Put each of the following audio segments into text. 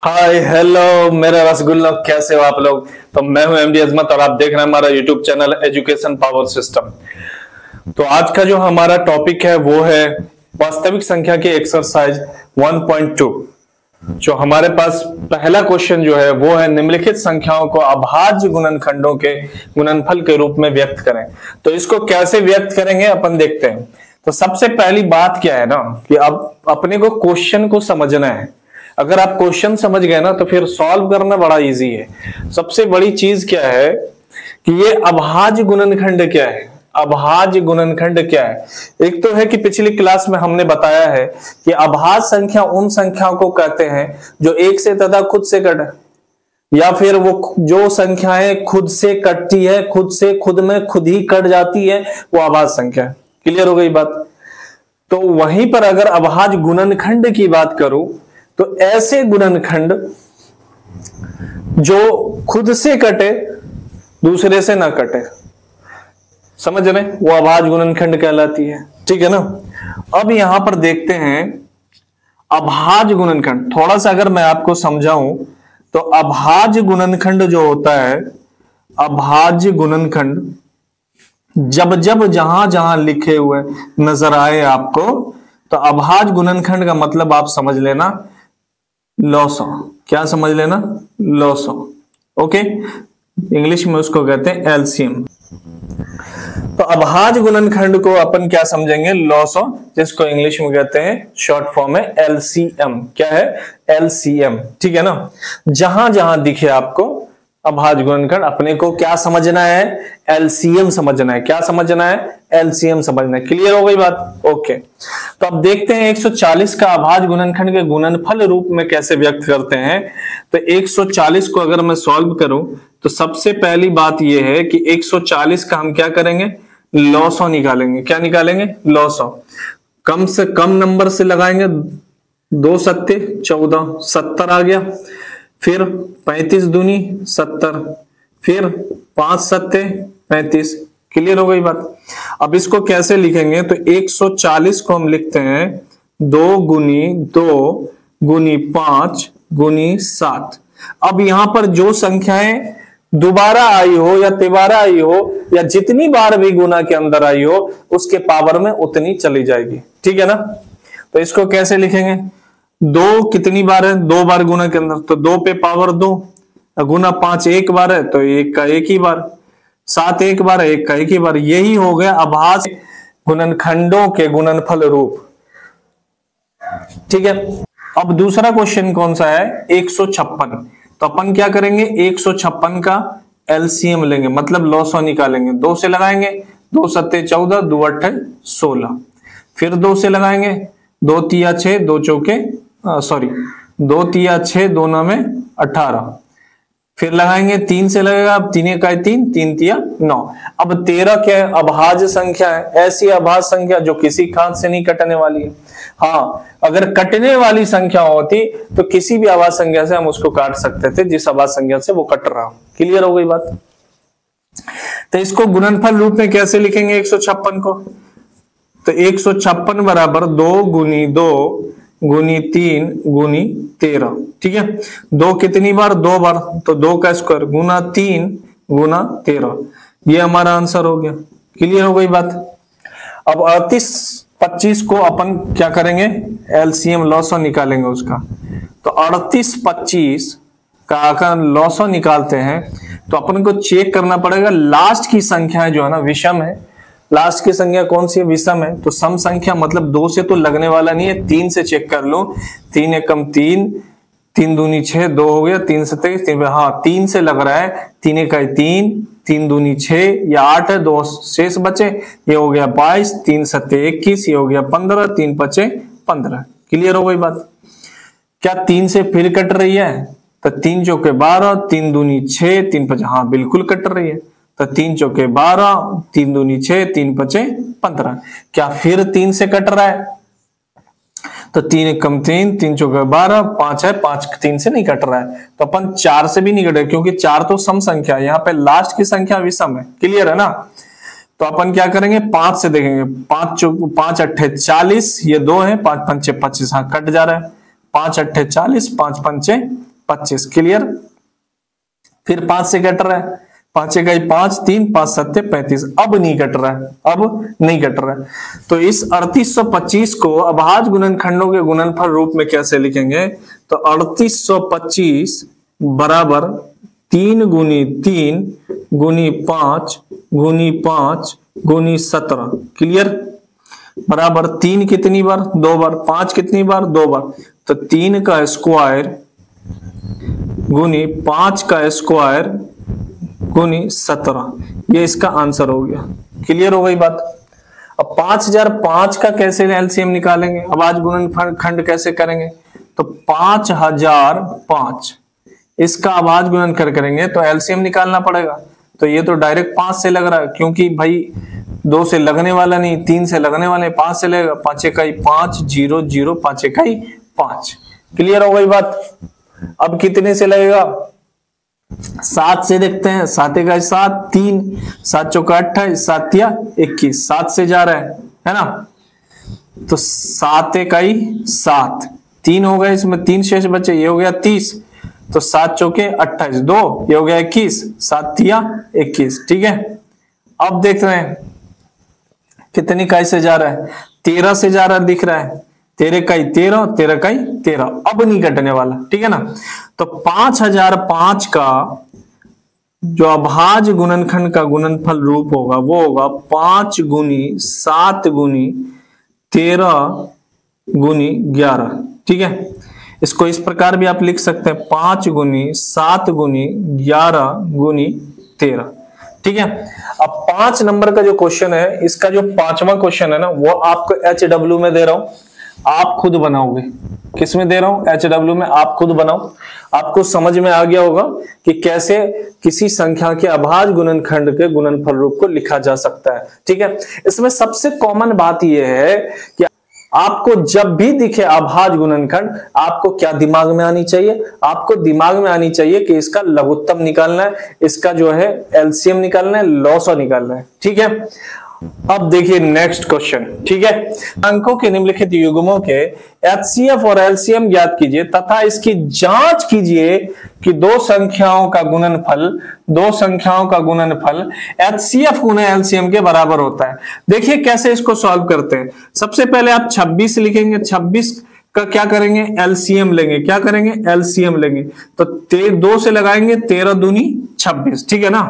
Hi hello मेरे रसगुल्लो, कैसे हो आप लोग। तो मैं हूं एमडी अजमत और आप देख रहे हैं हमारा YouTube channel education power system. तो आज का जो हमारा टॉपिक है वो है वास्तविक संख्या की एक्सरसाइज 1.2। जो हमारे पास पहला क्वेश्चन जो है वो है निम्नलिखित संख्याओं को अभाज्य गुणनखंडों के गुणनफल के रूप में व्यक्त करें। तो इसको कैसे व्यक्त करेंगे अपन देखते हैं। तो सबसे पहली बात क्या है ना कि अब अपने को क्वेश्चन को समझना है। अगर आप क्वेश्चन समझ गए ना तो फिर सॉल्व करना बड़ा इजी है। सबसे बड़ी चीज क्या है कि ये अभाज्य गुणनखंड क्या है। अभाज्य गुणनखंड क्या है? एक तो है कि पिछली क्लास में हमने बताया है कि अभाज्य संख्या उन संख्याओं को कहते हैं जो एक से तथा खुद से कटे, या फिर वो जो संख्याएं खुद से कटती है, खुद से खुद में खुद ही कट जाती है, वो अभाज्य संख्या है। क्लियर हो गई बात। तो वहीं पर अगर अभाज्य गुणनखंड की बात करूं तो ऐसे गुणनखंड जो खुद से कटे दूसरे से ना कटे, समझ रहे, वो अभाज्य गुणनखंड कहलाती है। ठीक है ना। अब यहां पर देखते हैं अभाज्य गुणनखंड। थोड़ा सा अगर मैं आपको समझाऊं तो अभाज्य गुणनखंड जो होता है, अभाज्य गुणनखंड जब जब जहां जहां लिखे हुए नजर आए आपको, तो अभाज्य गुणनखंड का मतलब आप समझ लेना लॉस। क्या समझ लेना? लॉस। ओके, इंग्लिश में उसको कहते हैं एलसीएम। तो अभाज्य गुणनखंड को अपन क्या समझेंगे? लॉस, जिसको इंग्लिश में कहते हैं शॉर्ट फॉर्म है एलसीएम। क्या है? एलसीएम। ठीक है ना। जहां जहां दिखे आपको अभाज्य गुणनखंड, अपने को क्या समझना है? एलसीएम समझना है। क्या समझना है? एलसीएम समझना है। क्लियर हो गई बात? ओके। तो अब देखते हैं 140 का अभाज्य गुणनखंड के गुणनफल रूप में कैसे व्यक्त करते हैं। तो 140 को अगर मैं सॉल्व करूं तो सबसे पहली बात यह है कि 140 का हम क्या करेंगे? लॉसो निकालेंगे। क्या निकालेंगे? लॉसो। कम से कम नंबर से लगाएंगे। 2 सत्ते 14, 70 आ गया। फिर 35 दूनी 70, फिर 5 सत्ते 35। क्लियर हो गई बात। अब इसको कैसे लिखेंगे? तो 140 को हम लिखते हैं 2 गुनी 2 गुनी 5 गुनी 7। अब यहां पर जो संख्याएं दोबारा आई हो या तिबारा आई हो या जितनी बार भी गुना के अंदर आई हो उसके पावर में उतनी चली जाएगी। ठीक है ना। तो इसको कैसे लिखेंगे? 2 कितनी बार है? 2 बार गुना के अंदर, तो 2 पे पावर 2 गुना 5 एक बार है तो 1 का 1 ही बार, 7 एक बार है 1 का 1 ही बार। यही हो गया अभाज्य गुणनखंडों के गुणनफल रूप। ठीक है। अब दूसरा क्वेश्चन कौन सा है? 156। तो अपन क्या करेंगे? 156 का एलसीएम लेंगे, मतलब लॉसो निकालेंगे। 2 से लगाएंगे, 2 सत्ते 14, 2 अट्ठे 16। फिर 2 से लगाएंगे, 2 तिया 6, 2 चौके 2 तिया 6, 2 9 में 18। फिर लगाएंगे 3 से लगेगा, अब 3 का 3, 3 तिया 9। अब 13 क्या है? अभाज्य संख्या है। ऐसी अभाज्य संख्या जो किसी खांच से नहीं कटने वाली है। हाँ, अगर कटने वाली संख्या होती तो किसी भी अभाज्य संख्या से हम उसको काट सकते थे जिस अभाज्य संख्या से वो कट रहा हो। क्लियर हो गई बात। तो इसको गुणनफल रूप में कैसे लिखेंगे 156 को? तो 156 बराबर 2 गुनी 2 गुनी 3 गुनी 13। ठीक है। 2 कितनी बार? 2 बार, तो 2 का स्क्वायर गुना 3 गुना 13। ये हमारा आंसर हो गया। क्लियर हो गई बात। अब 38 25 को अपन क्या करेंगे? एलसीएम लॉसो निकालेंगे उसका। तो 38 25 का अगर लॉसो निकालते हैं तो अपन को चेक करना पड़ेगा लास्ट की संख्या जो है ना विषम है। लास्ट की संख्या कौन सी है? विषम है। तो सम संख्या मतलब 2 से तो लगने वाला नहीं है, 3 से चेक कर लो। 3 एकम 3, 3 दूनी 6, 2 हो गया, 3 सत्ते 3। हाँ, 3 से लग रहा है। 3 इकाई 3, 3 दूनी 6, या 8 है, 2 शेष बचे, ये हो गया 22, 3 सत्ते 21, ये हो गया 15, 3 पचे 15। क्लियर हो गई बात। क्या 3 से फिर कट रही है? तो 3 चौके 12, 3 दूनी 6, 3 पचे, हाँ बिल्कुल कट रही है। तो 3 चौके 12, 3 दूनी 6, 3 पचे 15। क्या फिर 3 से कट रहा है? तो 3 एकम 3, 3 चौके 12, 5 है, 5 3 से नहीं कट रहा है। तो अपन 4 से भी नहीं कटे क्योंकि 4 तो सम संख्या है, यहाँ पे लास्ट की संख्या विषम है। क्लियर है ना। तो अपन क्या करेंगे? 5 से देखेंगे। 5 अट्ठे 40, ये 2 है, 5 पंचे 25, हाँ कट जा रहा है। 5 अट्ठे 40, 5 पंचे 25। क्लियर। फिर 5 से कट रहा है, 5 इकाई 5, 3, 5 सत्ते 35। अब नहीं कट रहा है, अब नहीं कट रहा है। तो इस 3825 को अभाज्य गुणनखंडों के गुणनफल रूप में कैसे लिखेंगे? तो 3825 बराबर 3 गुनी 3 गुनी 5 गुनी 5 गुनी 17। क्लियर। बराबर 3 कितनी बार? 2 बार। 5 कितनी बार? 2 बार। तो 3 का स्क्वायर गुनी 5 का स्क्वायर गुनी 17, ये इसका आंसर हो गया। क्लियर हो गई बात। अब 5005 का कैसे एलसीएम निकालेंगे? अभाज्य गुणनखंड कैसे करेंगे? तो 5005 इसका अभाज्य गुणनखंड करेंगे तो एलसीएम निकालना पड़ेगा। तो ये तो डायरेक्ट 5 से लग रहा है, क्योंकि भाई 2 से लगने वाला नहीं, 3 से लगने वाले, 5 से लगेगा। 5 इकाई 5 0 0 5 इकाई 5। क्लियर हो गई बात। अब कितने से लगेगा? 7 से देखते हैं। 7 इकाई 7 3, 7 चौका 28, 7 या 21, 7 से जा रहा है ना। तो 7 इकाई 7, 3 हो गए, इसमें 3 शेष बचे, ये हो गया 30। तो 7 चौके 28, 2 ये हो गया 21, 7 या 21। ठीक है। अब देख रहे हैं कितनी इकाई से जा रहा है? 13 से जा रहा है, दिख रहा है। 13 इकाई 13, 13 इकाई 13। अब नहीं कटने वाला। ठीक है ना। तो 5005 का जो अभाज्य गुणनखंड का गुणनफल रूप होगा वो होगा 5 गुनी 7 गुनी 13 गुनी 11। ठीक है। इसको इस प्रकार भी आप लिख सकते हैं, 5 गुनी 7 गुनी 11 गुनी 13। ठीक है। अब 5 नंबर का जो क्वेश्चन है, इसका जो 5वां क्वेश्चन है ना, वो आपको HW में दे रहा हूं, आप खुद बनाओगे। किस में दे रहा हूं? HW में। आप खुद बनाओ। आपको समझ में आ गया होगा कि कैसे किसी संख्या के अभाज्य गुणनखंड के गुणनफल रूप को लिखा जा सकता है। ठीक है। इसमें सबसे कॉमन बात यह है कि आपको जब भी दिखे अभाज्य गुणनखंड, आपको क्या दिमाग में आनी चाहिए? आपको दिमाग में आनी चाहिए कि इसका लघुत्तम निकालना है, इसका जो है एलसीएम निकालना है, लॉसा निकालना है। ठीक है। अब देखिए नेक्स्ट क्वेश्चन। ठीक है। अंकों के निम्नलिखित युग्मों के एचसीएफ और एलसीएम ज्ञात कीजिए तथा इसकी जांच कीजिए कि दो संख्याओं का गुणनफल एचसीएफ गुना एलसीएम के बराबर होता है। देखिए कैसे इसको सॉल्व करते हैं। सबसे पहले आप 26 लिखेंगे, 26 का क्या करेंगे? एलसीएम लेंगे। क्या करेंगे? एलसीएम लेंगे। तो 2 से लगाएंगे, 13 दूनी 26। ठीक है ना।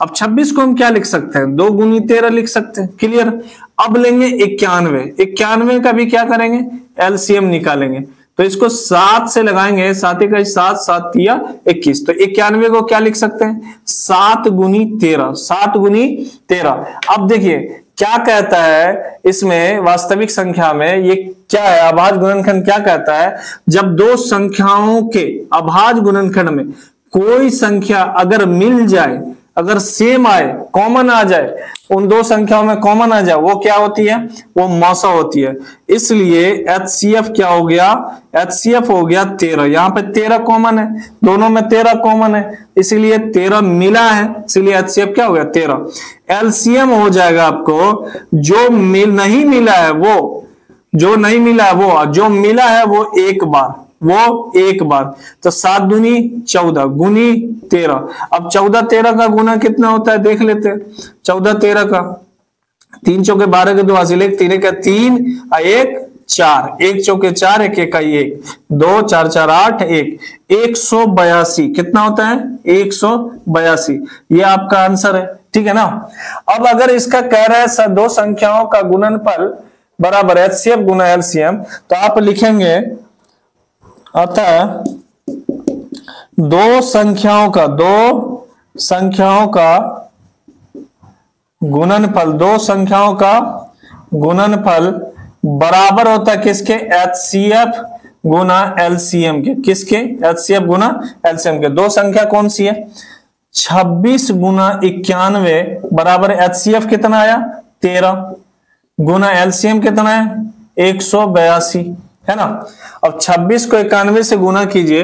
अब 26 को हम क्या लिख सकते हैं? 2 गुनी 13 लिख सकते हैं। क्लियर। अब लेंगे 91, 91 का भी क्या करेंगे? एलसीएम निकालेंगे। तो इसको 7 से लगाएंगे, 7 इकाई 7, 7 या 21। तो 91 को क्या लिख सकते हैं? 7 गुनी 13, 7 गुनी 13। अब देखिए क्या कहता है इसमें, वास्तविक संख्या में ये क्या है? अभाज्य गुणनखंड क्या कहता है? जब दो संख्याओं के अभाज्य गुणनखंड में कोई संख्या अगर मिल जाए, अगर सेम आए, कॉमन आ जाए, उन दो संख्याओं में कॉमन आ जाए, वो क्या होती है? वो मौसा होती है। इसलिए एचसीएफ क्या हो गया? एचसीएफ हो गया 13। यहां पे 13 कॉमन है, दोनों में 13 कॉमन है, इसलिए 13 मिला है, इसलिए एचसीएफ क्या हो गया? 13। एलसीएम हो जाएगा आपको जो नहीं मिला है वो, जो नहीं मिला है वो, जो मिला है वो एक बार, तो 7 दूनी 14 गुनी 13। अब 14 13 का गुना कितना होता है देख लेते हैं। 14 13 का 3 चौके 12 के 2 हासिल, 1 3 का 3 1 4, 1 चौके 4, 1 इकाई 1, 2 4 4 8 1, 182। कितना होता है? 182। ये आपका आंसर है। ठीक है ना। अब अगर इसका कह रहा है दो संख्याओं का गुणनफल बराबर एचसीएफ गुना एलसीएम, तो आप लिखेंगे अतः दो संख्याओं का गुणनफल बराबर होता है किसके? एचसीएफ गुना एलसीएम के। किसके? एचसीएफ गुना एलसीएम के। दो संख्या कौन सी है? 26 गुना 91 बराबर एचसीएफ कितना आया? 13 गुना एलसीएम कितना है? 182 है ना। अब 26 को 91 से गुना कीजिए,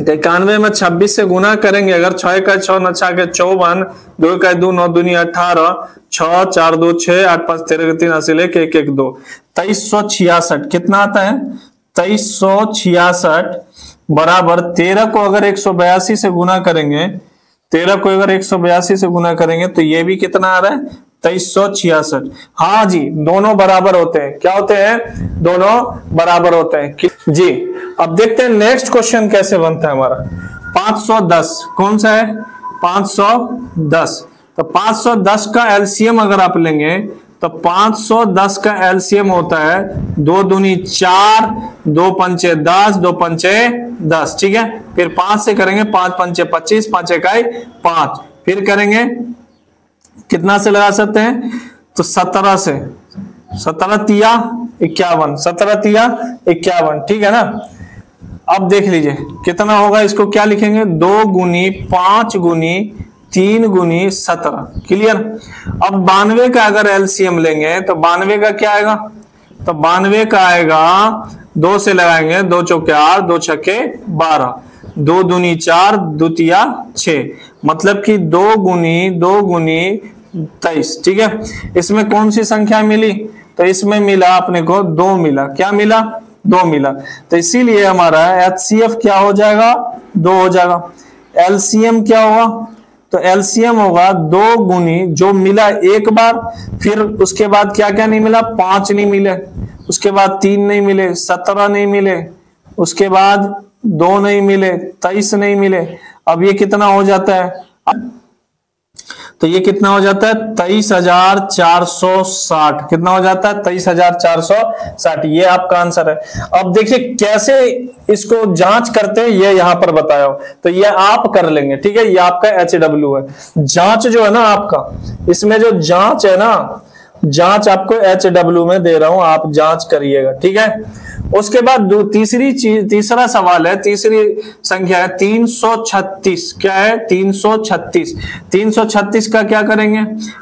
91 में 26 से गुना करेंगे अगर, 6 का 6 न 6 के 54, 2 का 2 9 दूनी 18, 6 4 2 6 8 5 13 के 3 हासिल 1 1 1 2, 2366। कितना आता है? 2366 बराबर 13 को अगर 182 से गुना करेंगे, 13 को अगर 182 से गुना करेंगे तो ये भी कितना आ रहा है 2366। हाँ जी, दोनों बराबर होते हैं। क्या होते हैं? दोनों बराबर होते हैं जी। अब देखते हैं नेक्स्ट क्वेश्चन कैसे बनता है हमारा। 510 कौन सा है? 510। तो 510 का एलसीएम अगर आप लेंगे तो 510 का एलसीएम होता है 2 दूनी 4, 2 पंचे 10, 2 पंचे 10। ठीक है, फिर 5 से करेंगे, 5 पंचे 25, 5 इकाई 5। फिर करेंगे कितना से लगा सकते हैं? तो 17 से, 17 तिया 51, 17 तिया 51। ठीक है ना। अब देख लीजिए कितना होगा, इसको क्या लिखेंगे? 2 गुनी 5 गुनी 3 गुनी 17। क्लियर। अब 92 का अगर एलसीएम लेंगे तो 92 का क्या आएगा? तो 92 का आएगा 2 से लगाएंगे, 2 चौके 8, 2 छक्के 12, 2 दूनी 4, 2 तिया 6, मतलब कि 2 गुनी 23। ठीक है, इसमें कौन सी संख्या मिली? तो इसमें मिला अपने को 2 मिला। क्या मिला? 2 मिला। तो इसीलिए हमारा एचसीएफ क्या हो जाएगा? 2 हो जाएगा। एलसीएम क्या होगा? तो एलसीएम होगा 2 गुनी जो मिला एक बार, फिर उसके बाद क्या क्या नहीं मिला? 5 नहीं मिले, उसके बाद 3 नहीं मिले, 17 नहीं मिले, उसके बाद 2 नहीं मिले, 23 नहीं मिले। अब ये कितना हो जाता है? तो ये कितना हो जाता है? 23,460। कितना हो जाता है? 23,460। ये आपका आंसर है। अब देखिए कैसे इसको जांच करते हैं, ये यहां पर बताया हो, तो ये आप कर लेंगे। ठीक है, ये आपका HW है। जांच जो है ना आपका, इसमें जो जांच है ना, जांच आपको HW में दे रहा हूं, आप जांच करिएगा। ठीक है। उसके बाद तीसरा सवाल है, तीसरी संख्या है 336। क्या है? 336। 336 का क्या करेंगे?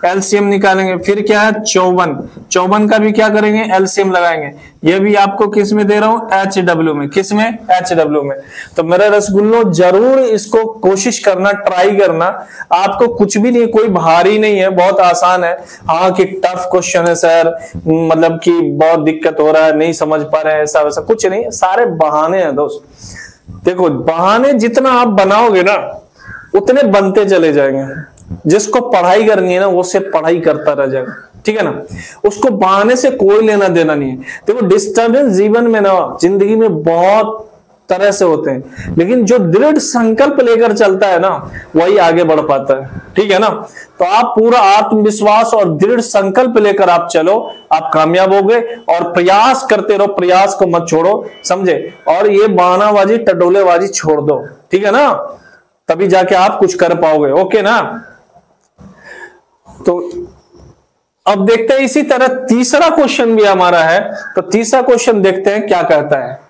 एलसीएम निकालेंगे। फिर क्या है? 54। 54 का भी क्या करेंगे? एलसीएम लगाएंगे। ये भी आपको किस में दे रहा हूं? HW में। किस में? HW में। तो मेरे रसगुल्लो जरूर इसको कोशिश करना, ट्राई करना। आपको कुछ भी नहीं, कोई भारी नहीं है, बहुत आसान है। हाँ कि टफ क्वेश्चन है सर, मतलब कि बहुत दिक्कत हो रहा है, नहीं समझ पा रहे हैं, ऐसा वैसा कुछ नहीं, सारे बहाने हैं दोस्त। देखो बहाने जितना आप बनाओगे ना उतने बनते चले जाएंगे। जिसको पढ़ाई करनी है ना वो सिर्फ पढ़ाई करता रह जाएगा। ठीक है ना, उसको बहाने से कोई लेना देना नहीं है। देखो डिस्टर्बेंस जीवन में ना, जिंदगी में बहुत तरह से होते हैं, लेकिन जो दृढ़ संकल्प लेकर चलता है ना वही आगे बढ़ पाता है। ठीक है ना, तो आप पूरा आत्मविश्वास और दृढ़ संकल्प लेकर आप चलो, आप कामयाब होगे। और प्रयास करते रहो, प्रयास को मत छोड़ो, समझे। और ये बहानाबाजी टटोलेबाजी छोड़ दो। ठीक है ना, तभी जाके आप कुछ कर पाओगे। ओके ना। तो अब देखते हैं इसी तरह तीसरा क्वेश्चन भी हमारा है। तो तीसरा क्वेश्चन देखते हैं क्या कहता है।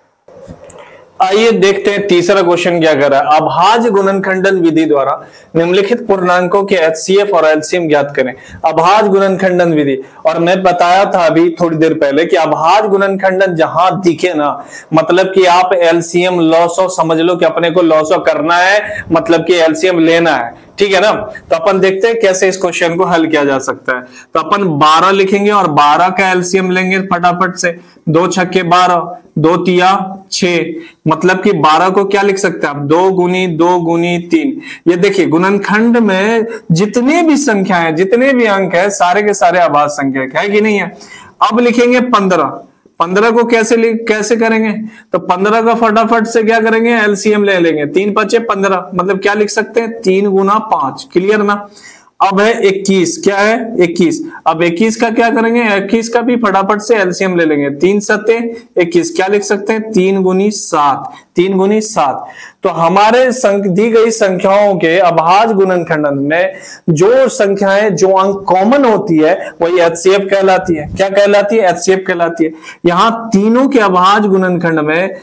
आइए देखते हैं तीसरा क्वेश्चन क्या कर रहा है। अभाज्य गुणनखंडन विधि द्वारा निम्नलिखित पूर्णांकों के HCF और LCM ज्ञात करें। अभाज्य गुणनखंडन विधि, और मैं बताया था अभी थोड़ी देर पहले कि अभाज्य गुणनखंडन जहां दिखे ना, मतलब कि आप LCM लॉसो समझ लो कि अपने को लॉसो करना है, मतलब कि LCM लेना है। ठीक है ना। तो अपन देखते हैं कैसे इस क्वेश्चन को हल किया जा सकता है। तो अपन 12 लिखेंगे और 12 का एलसीएम लेंगे फटाफट से। 2 छक्के 12, 2 तिया 6, मतलब कि 12 को क्या लिख सकते हैं आप? 2 गुनी 2 गुनी 3। ये देखिए गुणनखंड में जितने भी संख्या है, जितने भी अंक है, सारे के सारे अभाज्य संख्या है कि नहीं है। अब लिखेंगे 15। 15 को कैसे करेंगे? तो 15 का फटाफट से क्या करेंगे? एलसीएम ले लेंगे। 3 5 15, मतलब क्या लिख सकते हैं? 3 गुना 5। क्लियर ना। अब है 21। क्या है? 21। अब 21 का क्या करेंगे? 21 का भी फटाफट से एलसीएम ले लेंगे। 3 7 21, क्या लिख सकते हैं? 3 गुनी 7। 3 गुनी 7। तो हमारे दी गई संख्याओं के अभाज्य गुणनखंडन में जो संख्याएं, जो अंक कॉमन होती है वही HCF कहलाती है। क्या कहलाती है? HCF कहलाती है। यहां तीनों के अभाज्य गुणनखंड में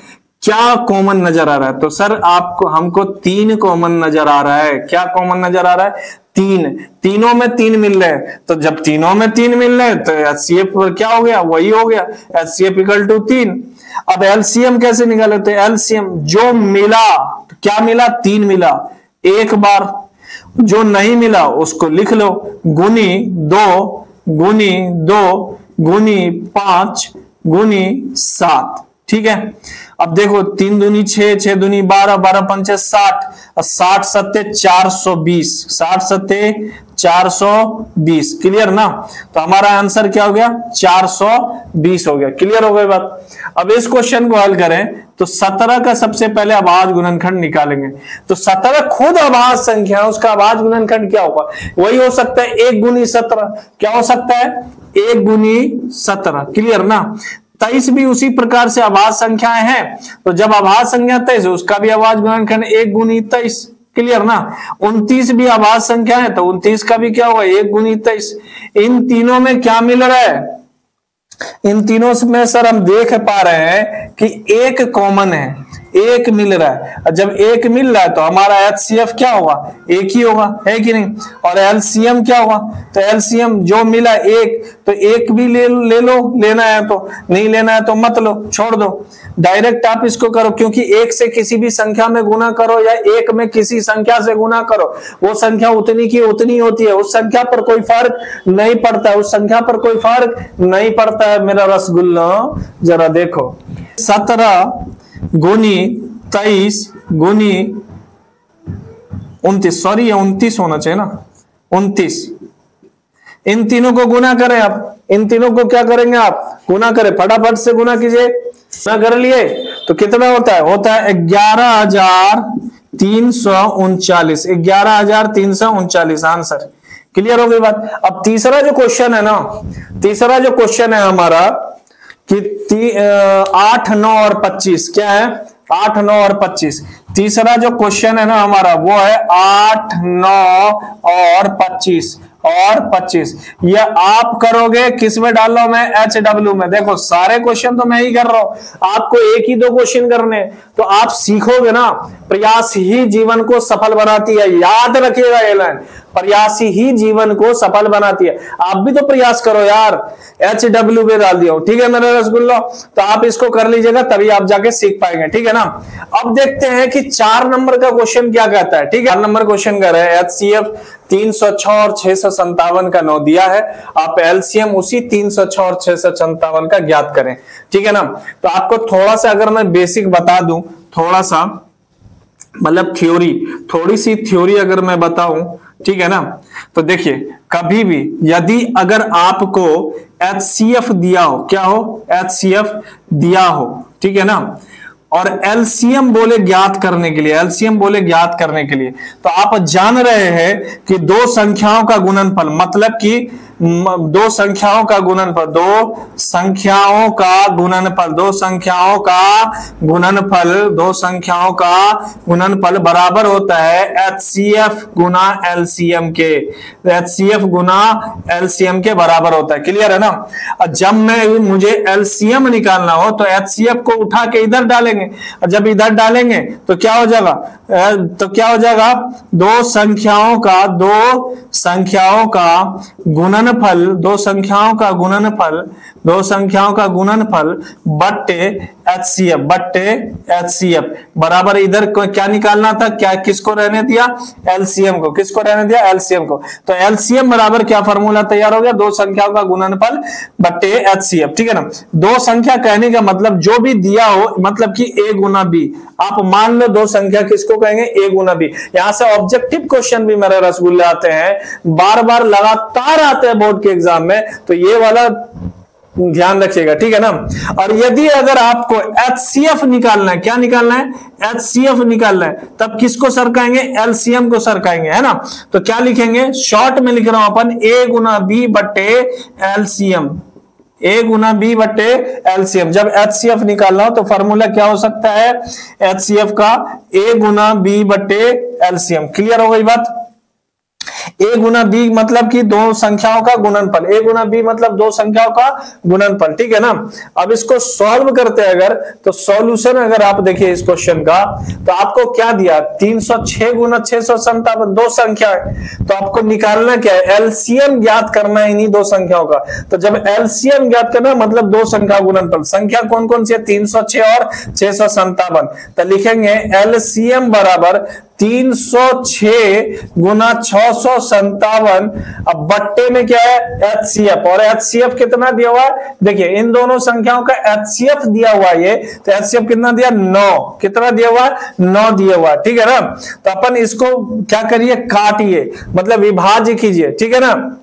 क्या कॉमन नजर आ रहा है? तो सर आपको, हमको 3 कॉमन नजर आ रहा है। क्या कॉमन नजर आ रहा है? 3। तीनों में 3 मिल रहे हैं, तो जब तीनों में 3 मिल रहे हैं तो HCF क्या हो गया? वही हो गया, HCF इक्वल टू 3। अब LCM कैसे निकाले? तो LCM जो मिला, तो क्या मिला? 3 मिला एक बार। जो नहीं मिला उसको लिख लो, गुनी 2 गुनी 2 गुनी 5 गुनी 7। ठीक है। अब देखो 3 दूनी 6, 6 दूनी 12, 12 पंचे 60, 60 सत्ते 420, 60 सत्ते 420, क्लियर ना। तो हमारा आंसर क्या हो गया, 420 हो गया। क्लियर हो गई बात। अब इस क्वेश्चन को हल करें तो 17 का सबसे पहले अभाज्य गुणनखंड निकालेंगे। तो 17 खुद अभाज्य संख्या है, उसका अभाज्य गुणनखंड क्या होगा, वही हो सकता है 1 गुनी 17। क्या हो सकता है, 1 गुनी 17, क्लियर ना। 23 भी उसी प्रकार से अभाज्य संख्याएं हैं, तो जब अभाज्य संख्या 23 उसका भी अभाज्य गुणनखंड 1 गुनी 23, क्लियर ना। 29 भी अभाज्य संख्या है, तो 29 का भी क्या होगा, 1 गुनी 23। इन तीनों में क्या मिल रहा है, इन तीनों में सर हम देख पा रहे हैं कि एक कॉमन है, एक मिल रहा है। जब एक मिल रहा है तो हमारा एचसीएफ क्या होगा, एक ही होगा, है कि नहीं। और एलसीएम क्या होगा, तो एलसीएम जो मिला एक, तो एक भी ले लो, लेना है तो, नहीं लेना है तो मत लो, छोड़ दो। डायरेक्ट आप इसको करो, क्योंकि एक से किसी भी संख्या में गुना करो या एक में किसी संख्या से गुना करो, वो संख्या उतनी की उतनी होती है, उस संख्या पर कोई फर्क नहीं पड़ता है, उस संख्या पर कोई फर्क नहीं पड़ता है। मेरा रसगुल्ला जरा देखो, 17 गुनी 23 गुनी 29, सॉरी 29 होना चाहिए ना, 29। इन तीनों को गुना करें आप, इन तीनों को क्या करेंगे आप, गुना करें, फटाफट से गुना कीजिए। गुना कर लिए तो कितना होता है, होता है 11,339, 11,339 आंसर। क्लियर हो गई बात। अब तीसरा जो क्वेश्चन है ना, तीसरा जो क्वेश्चन है हमारा कि 8, 9 और 25 क्या है, 8, 9 और 25। तीसरा जो क्वेश्चन है ना हमारा वो है 8, 9 और 25 और 25। ये आप करोगे किस में डाल रहा हूं मैं, HW में। देखो सारे क्वेश्चन तो मैं ही कर रहा हूं, आपको एक ही 2 क्वेश्चन करने, तो आप सीखोगे ना। प्रयास ही जीवन को सफल बनाती है, याद रखिएगा ये लाइन, प्रयास ही जीवन को सफल बनाती है। आप भी तो प्रयास करो यार, HW पे डाल दिया, ठीक है मेरा रसगुल्ला। तो आप इसको कर लीजिएगा, तभी आप जाके सीख पाएंगे, ठीक है ना। अब देखते हैं कि 4 नंबर का क्वेश्चन क्या कहता है, ठीक है। 4 नंबर क्वेश्चन कर रहे हैं, HCF 306 और 657 का 9 दिया है, आप एलसीएम उसी 306 और 657 का ज्ञात करें, ठीक है ना। तो आपको थोड़ा सा अगर मैं बेसिक बता दूं, थोड़ा सा मतलब थ्योरी, थोड़ी सी थ्योरी अगर मैं बताऊं, ठीक है ना। तो देखिए कभी भी यदि अगर आपको HCF दिया हो, क्या हो, HCF दिया हो, ठीक है ना, और एलसीएम बोले ज्ञात करने के लिए, एलसीएम बोले ज्ञात करने के लिए, तो आप जान रहे हैं कि 2 संख्याओं का गुणनफल, मतलब कि 2 संख्याओं का गुणनफल, 2 संख्याओं का गुणनफल, 2 संख्याओं का गुणनफल, 2 संख्याओं का गुणनफल बराबर होता है HCF गुना एलसीएम के, HCF गुना एलसीएम के बराबर होता है। क्लियर है ना। जब मुझे एलसीएम निकालना हो तो HCF को उठा के इधर डालेंगे, जब इधर डालेंगे तो क्या हो जाएगा, तो क्या हो जाएगा, 2 संख्याओं का गुणनफल, 2 संख्याओं का गुणनफल, 2 संख्याओं का गुणनफल बट्टे HCF बराबर, इधर क्या निकालना था, क्या किसको रहने दिया, एलसीएम को, किसको रहने दिया, एलसीएम को। तो एलसीएम बराबर क्या फॉर्मूला तैयार हो गया, 2 संख्याओं का गुणनफल बट्टे HCF, ठीक है ना। 2 संख्या कहने का मतलब जो भी दिया हो, मतलब कि A गुना B, आप मान लो 2 संख्या किसको कहेंगे, A गुना B। यहां से ऑब्जेक्टिव क्वेश्चन भी मेरे रसगुल्ले आते हैं, बार बार लगातार आते हैं बोर्ड के एग्जाम में, तो ये वाला ध्यान रखिएगा, ठीक है ना। और यदि अगर आपको HCF निकालना है, क्या निकालना है, HCF निकालना है, तब किसको सरकाएंगे, एलसीएम को सरकाएंगे, है ना। तो क्या लिखेंगे, शॉर्ट में लिख रहा हूं अपन, A गुना B बट्टे एलसीएम, A गुना B बट्टे एलसीएम। जब HCF निकालना हो तो फॉर्मूला क्या हो सकता है, HCF का A गुना B बट्टे एलसीएम। क्लियर हो गई बात। A गुना B मतलब कि 2 संख्याओं का गुणनफल, A गुना B मतलब 2 संख्याओं का गुणनफल, ठीक है ना। अब इसको सॉल्व करते हैं अगर, तो सॉल्यूशन अगर आप देखिए इस क्वेश्चन का, तो आपको क्या दिया, 306 गुना 657, 2 संख्या है, तो आपको निकालना क्या है, एलसीएम ज्ञात करना है इन्हीं 2 संख्याओं का। तो जब एलसीएम ज्ञात करना मतलब 2 संख्या गुणनफल, संख्या कौन कौन सी है, 306 और 657, तो लिखेंगे एलसीएम बराबर 306 गुना 657, अब बट्टे में क्या है HCF, और HCF कितना दिया हुआ है, देखिए इन दोनों संख्याओं का HCF दिया हुआ है ये, तो HCF कितना दिया 9, कितना दिया हुआ है 9 दिया हुआ है, ठीक है ना। तो अपन इसको क्या करिए, काटिए, मतलब विभाज्य कीजिए, ठीक है ना।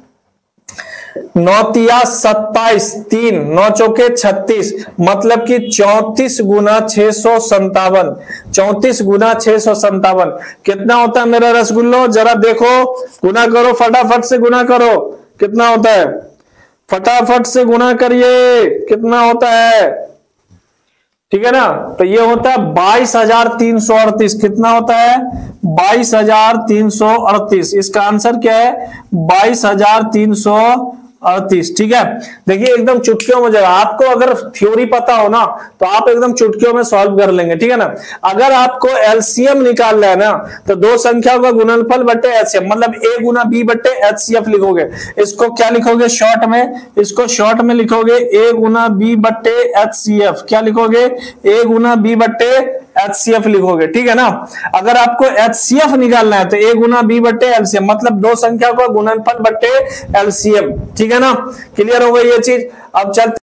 9 तिया 27, 3 9 चौके 36, मतलब कि 34 गुना 657, 34 गुना 657 कितना होता है मेरा रसगुल्लो, जरा देखो, गुना करो, फटाफट से गुना करो, कितना होता है, फटाफट से गुना करिए, कितना होता है, ठीक है ना। तो ये होता है 22,338, कितना होता है 22,338, इसका आंसर क्या है 22,338, ठीक है। देखिए एकदम चुटकियों में जाएगा, आपको अगर थ्योरी पता हो ना तो आप एकदम चुटकियों में सॉल्व कर लेंगे, ठीक है ना। अगर आपको एलसीएम निकालना है ना तो दो संख्याओं का गुणनफल बट्टे एचसीएफ, मतलब ए गुना बी बट्टे एचसीएफ लिखोगे, इसको क्या लिखोगे शॉर्ट में, इसको शॉर्ट में लिखोगे ए गुना बी बट्टे एचसीएफ, क्या लिखोगे ए गुना बी बट्टे एचसीएफ लिखोगे, ठीक है ना। अगर आपको एचसीएफ निकालना है तो ए गुना बी बट्टे एलसीएम, मतलब दो संख्या का गुणनफल बट्टे एलसीएम, ठीक है ना। क्लियर हो गई ये चीज। अब चलते